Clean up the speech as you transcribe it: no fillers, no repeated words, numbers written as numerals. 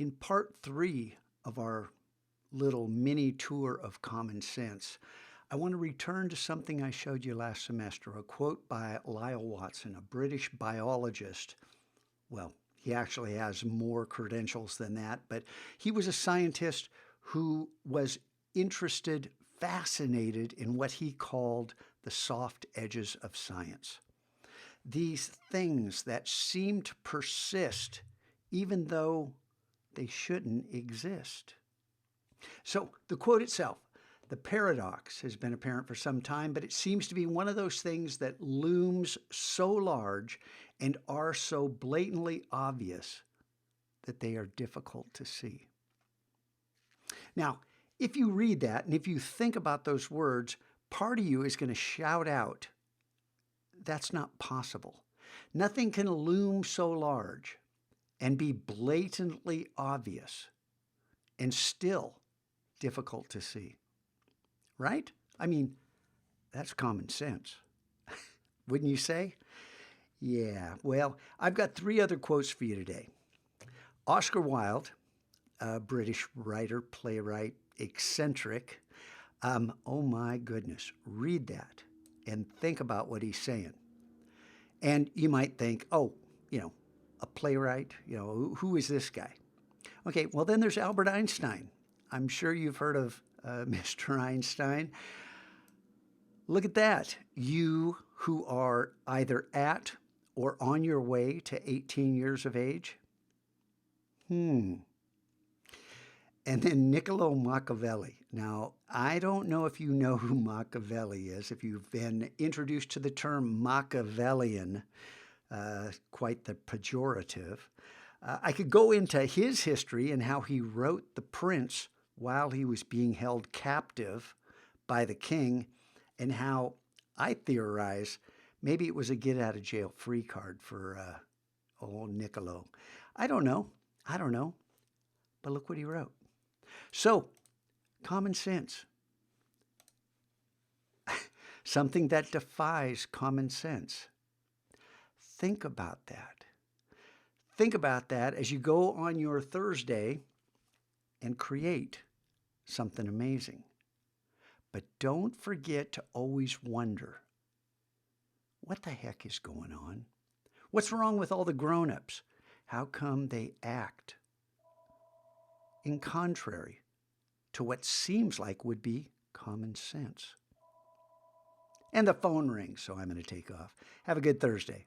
In part 3 of our little mini tour of common sense, I want to return to something I showed you last semester, a quote by Lyle Watson, a British biologist. Well, he actually has more credentials than that, but he was a scientist who was interested, fascinated in what he called the soft edges of science. These things that seem to persist even though they shouldn't exist. So the quote itself, the paradox has been apparent for some time, but it seems to be one of those things that looms so large and are so blatantly obvious that they are difficult to see. Now, if you read that and if you think about those words, part of you is going to shout out, that's not possible. Nothing can loom so large and be blatantly obvious and still difficult to see. Right? I mean, that's common sense. Wouldn't you say? Yeah, well, I've got 3 other quotes for you today. Oscar Wilde, a British writer, playwright, eccentric. Oh my goodness, read that and think about what he's saying. And you might think, oh, a playwright, who is this guy? Okay, well, then there's Albert Einstein. I'm sure you've heard of Mr. Einstein. Look at that. You who are either at or on your way to 18 years of age. And then Niccolo Machiavelli. Now, I don't know if you know who Machiavelli is, if you've been introduced to the term Machiavellian, quite the pejorative. I could go into his history and how he wrote The Prince while he was being held captive by the king, and how I theorize maybe it was a get-out-of-jail-free card for old Niccolo. I don't know, but look what he wrote. So, common sense. Something that defies common sense. Think about that. Think about that as you go on your Thursday and create something amazing. But don't forget to always wonder, what the heck is going on? What's wrong with all the grown-ups? How come they act in contrary to what seems like would be common sense? And the phone rings, so I'm going to take off. Have a good Thursday.